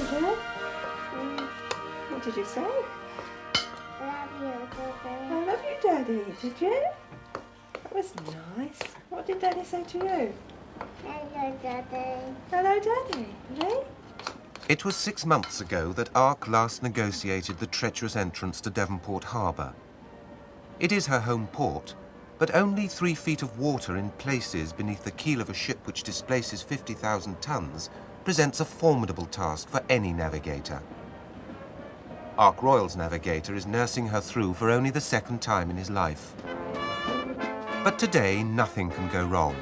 Did you? What did you say? Love you, Daddy. I love you, Daddy. Did you? That was nice. What did Daddy say to you? Hello, Daddy. Hello, Daddy. Did he? It was 6 months ago that Ark last negotiated the treacherous entrance to Devonport Harbour. It is her home port, but only 3 feet of water in places beneath the keel of a ship which displaces 50,000 tons presents a formidable task for any navigator. Ark Royal's navigator is nursing her through for only the 2nd time in his life. But today, nothing can go wrong.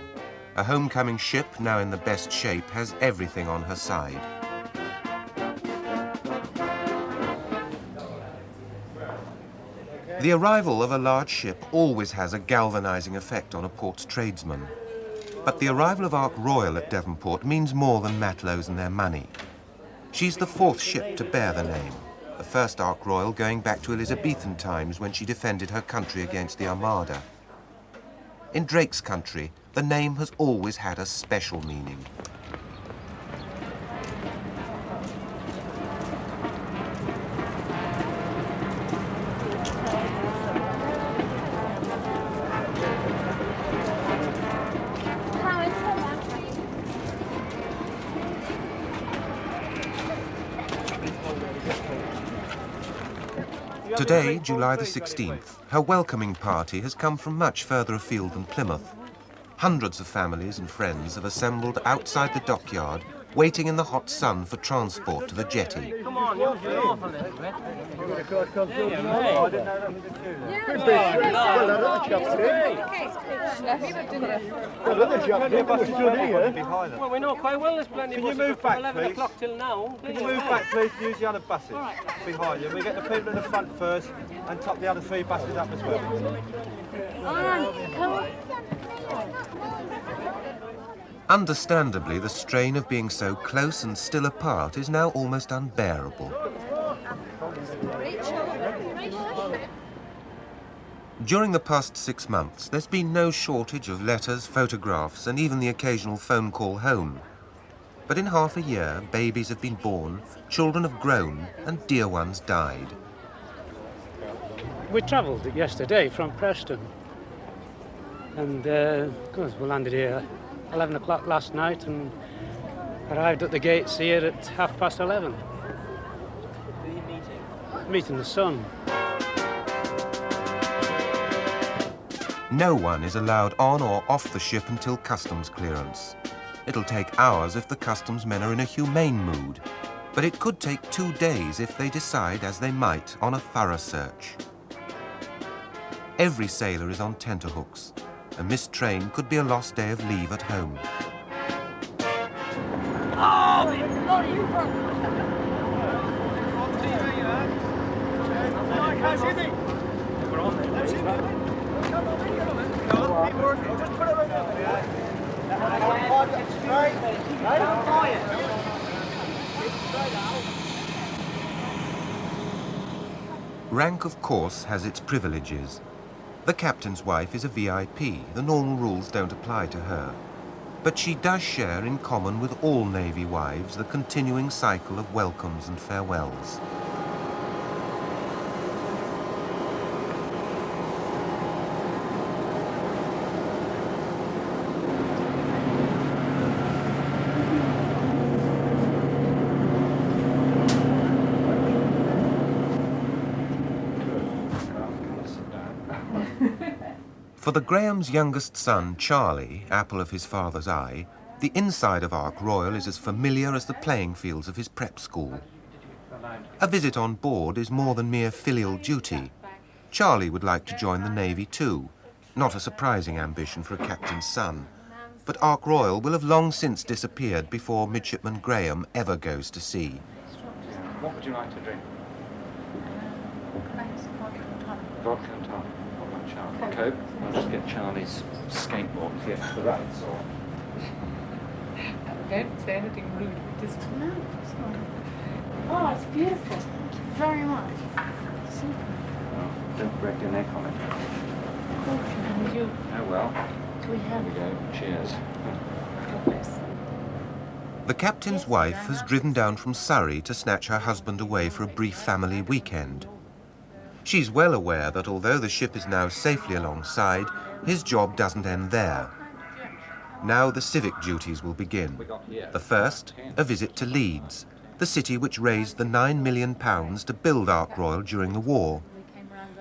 A homecoming ship, now in the best shape, has everything on her side. The arrival of a large ship always has a galvanizing effect on a port's tradesman. But the arrival of Ark Royal at Devonport means more than Matlows and their money. She's the 4th ship to bear the name, the first Ark Royal going back to Elizabethan times when she defended her country against the Armada. In Drake's country, the name has always had a special meaning. Today, July the 16th, her welcoming party has come from much further afield than Plymouth. Hundreds of families and friends have assembled outside the dockyard, waiting in the hot sun for transport to the jetty. Come on, you're off a little bit. Well, we know quite well there's plenty of us from 11 o'clock till now. Can you move back, please, and use the other buses behind you? We get the people in the front first and top the other 3 buses up as well. Understandably, the strain of being so close and still apart is now almost unbearable. During the past 6 months, there's been no shortage of letters, photographs, and even the occasional phone call home. But in half a year, babies have been born, children have grown, and dear ones died. We travelled yesterday from Preston, and of course we landed here 11 o'clock last night and arrived at the gates here at 11:30. Who are you meeting? Meeting the sun. No one is allowed on or off the ship until customs clearance. It'll take hours if the customs men are in a humane mood, but it could take 2 days if they decide, as they might, on a thorough search. Every sailor is on tenterhooks. A missed train could be a lost day of leave at home. Oh, bloody Rank, of course, has its privileges. The captain's wife is a VIP. The normal rules don't apply to her. But she does share in common with all Navy wives the continuing cycle of welcomes and farewells. For the Graham's youngest son, Charlie, apple of his father's eye, the inside of Ark Royal is as familiar as the playing fields of his prep school. A visit on board is more than mere filial duty. Charlie would like to join the Navy too. Not a surprising ambition for a captain's son. But Ark Royal will have long since disappeared before Midshipman Graham ever goes to sea. What would you like to drink? Vodka and tonic. What about Charlie? Coke? I'll just get Charlie's skateboard to get to the rails. Don't say anything rude. Just No, it's not. oh, it's beautiful. Thank you very much. Oh, don't break your neck on it. And you, Oh well. do we Here have we go. Cheers. God bless. The captain's wife has driven down from Surrey to snatch her husband away for a brief family weekend. She's well aware that although the ship is now safely alongside, his job doesn't end there. Now the civic duties will begin. The first, a visit to Leeds, the city which raised the £9 million to build Ark Royal during the war.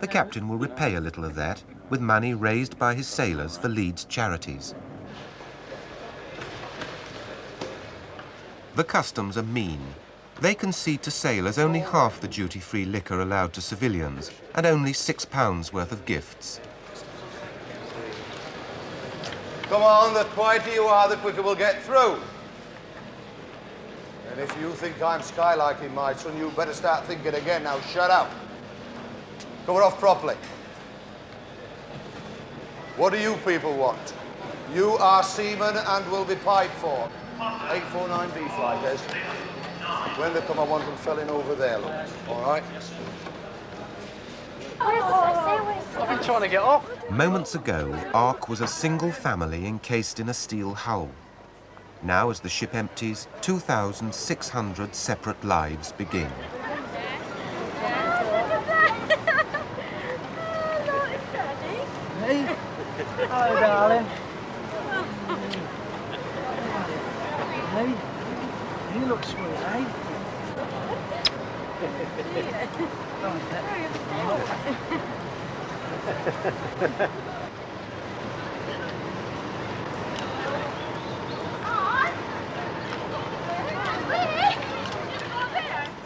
The captain will repay a little of that with money raised by his sailors for Leeds charities. The customs are mean. They concede to sailors only half the duty-free liquor allowed to civilians and only £6 worth of gifts. Come on, the quieter you are, the quicker we'll get through. And if you think I'm skylarking, my son, you better start thinking again. Now, shut up. Cover off properly. What do you people want? You are seamen and will be pied for. 849B flighters. When they come, I want them filling over there, look. All right? I've been trying to get off. Moments ago, Ark was a single family encased in a steel hull. Now, as the ship empties, 2,600 separate lives begin. Hey. Hello, darling. Hey. You look sweet, eh?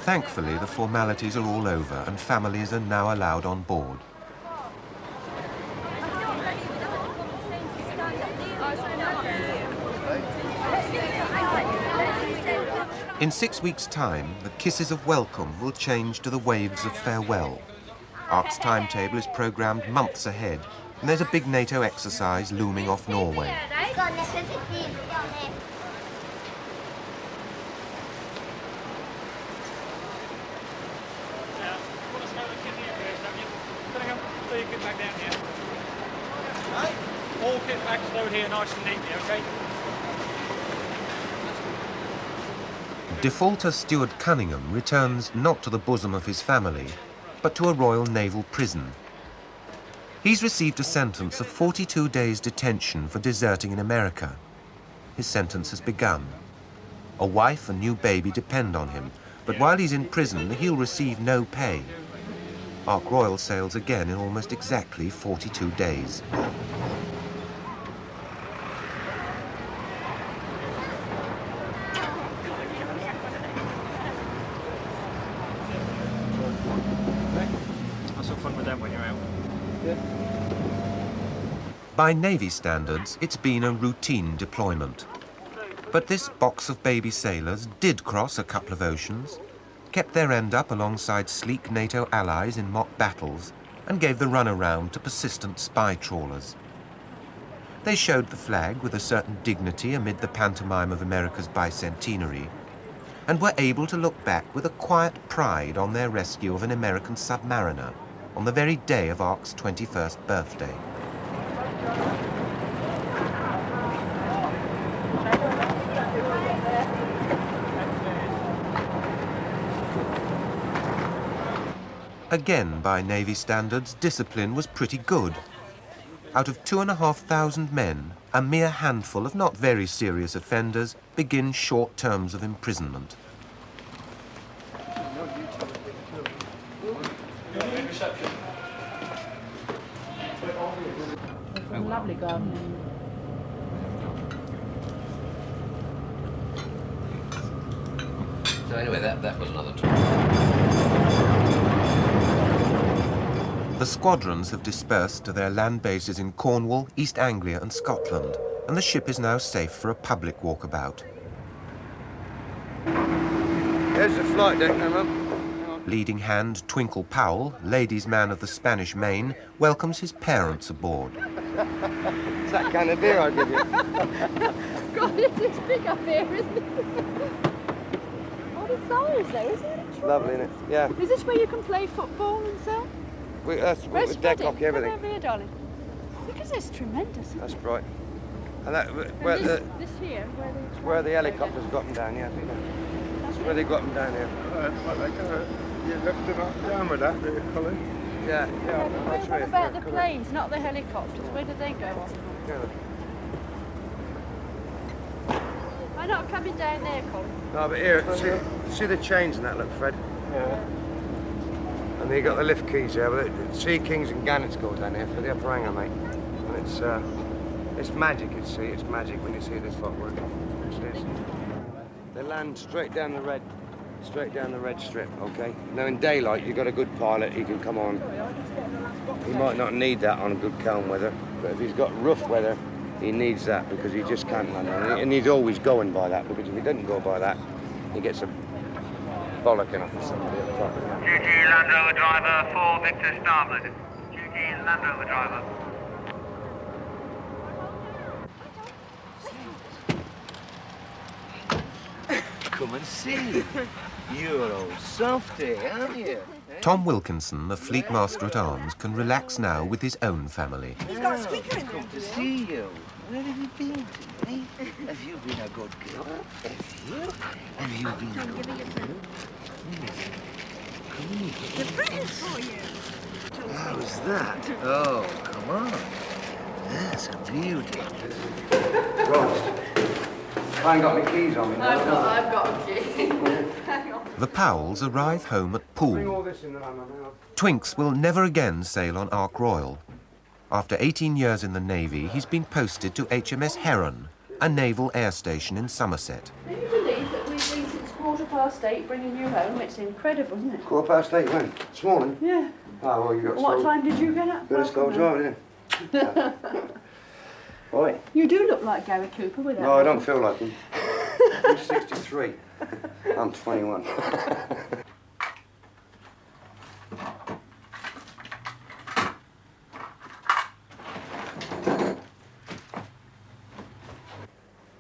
Thankfully, the formalities are all over and families are now allowed on board. In 6 weeks' time, the kisses of welcome will change to the waves of farewell. Ark's timetable is programmed months ahead, and there's a big NATO exercise looming off Norway. All kit back stowed here nice and neatly, okay? Defaulter Steward Cunningham returns not to the bosom of his family, but to a Royal Naval prison. He's received a sentence of 42 days detention for deserting in America. His sentence has begun. A wife and new baby depend on him, but while he's in prison, he'll receive no pay. Ark Royal sails again in almost exactly 42 days. Have some fun with them when you're out. By Navy standards, it's been a routine deployment. But this box of baby sailors did cross a couple of oceans, kept their end up alongside sleek NATO allies in mock battles, and gave the runaround to persistent spy trawlers. They showed the flag with a certain dignity amid the pantomime of America's bicentenary, and were able to look back with a quiet pride on their rescue of an American submariner on the very day of Ark's 21st birthday. Again, by Navy standards, discipline was pretty good. Out of 2,500 men, a mere handful of not very serious offenders begin short terms of imprisonment. Lovely garden. So anyway, that was another tour. The squadrons have dispersed to their land bases in Cornwall, East Anglia and Scotland, and the ship is now safe for a public walkabout. Here's the flight deck, Emma. Leading hand Twinkle Powell, ladies' man of the Spanish Main, welcomes his parents aboard. It's that kind of beer I'll give you. God, it's big up here, isn't it? What a size though, isn't it? It's lovely, isn't it? Yeah. Is this where you can play football and so? That's with deck lock, everything. Come over here, darling. Look at this, tremendous. That's bright. And that, This here, where the helicopters got them down, yeah. That's where they got them down here. You left them up down with that vehicle, eh? Yeah, What about the planes, not the helicopters? Where do they go off? I'm not coming down there, Colin. No, but here, see the chains and that, look, Fred? Yeah. And you got the lift keys there, but Sea Kings and Gannets go down here for the upper hangar, mate. And it's magic, it's magic when you see this lot working. It is. They land straight down the red strip, okay? Now in daylight, you've got a good pilot, he can come on. He might not need that on good calm weather, but if he's got rough weather, he needs that because he just can't land on it. And he's always going by that, because if he doesn't go by that, he gets a bollocking off of somebody up top. GT Land Rover driver, 4 Victor Starboard. GT Land Rover driver. Come and see. You're old softy, aren't you? Tom Wilkinson, the Fleet Master at Arms, can relax now with his own family. He's got a speaker in there. Come to see you. Where have you been today? Have you been a good girl? Have you been a good girl? The present's for you. How's that? Oh, come on. That's a beauty. Right. I ain't got my keys on me now. I've got a key. Hang on. The Powells arrive home at Bring all Poole. this in the hammer now. Twinks will never again sail on Ark Royal. After 18 years in the Navy, he's been posted to HMS Heron, a naval air station in Somerset. Can you believe that we've been since 8:15 bringing you home? It's incredible, isn't it? 8:15 when? This morning? Yeah. Oh, well, you got What time did you get up? Better go driving, yeah. Right. You do look like Gary Cooper with that. No, I don't feel like him. He's 63. I'm 21.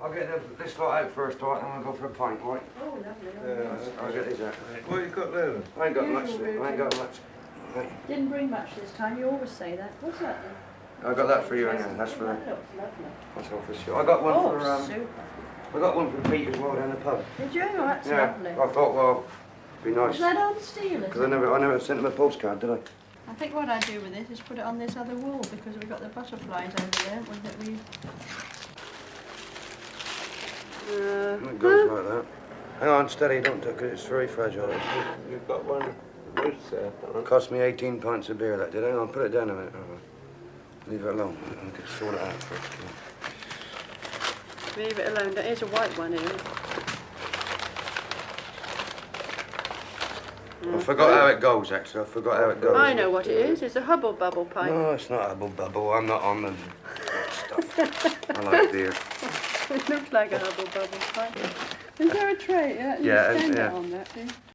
I'll get this lot out first, all right, and I'll go for a pint, all right? Oh, lovely. I'll get these out. What you got there then? I ain't got much. I ain't got much. Didn't bring much this time. You always say that. What's that then? I got that for you, anyway. That's for That looks lovely. that's all for sure. I got one Oh, for super. I got one for Pete as well down the pub. Did you? Oh, that's Yeah. lovely. I thought, well, it'd be nice. Is that on steel, is Because it? I never sent him a postcard, did I? I think what I do with this is put it on this other wall because we've got the butterflies over there. That we... It goes like that. Hang on, steady, don't do it, because it's very fragile. You've got one loose there. It cost me 18 pints of beer that did. Hang on, put it down a minute. Leave it alone. I can sort it out first. Leave it alone. There is a white one here. I forgot how it goes, actually. I forgot how it goes. I know what it is. It's a Hubble Bubble pipe. No, it's not Hubble Bubble. I'm not on the stuff. I like beer. It looks like a Hubble Bubble pipe. Is there a tray? Yeah, you Yeah, stand yeah. it on that, do you?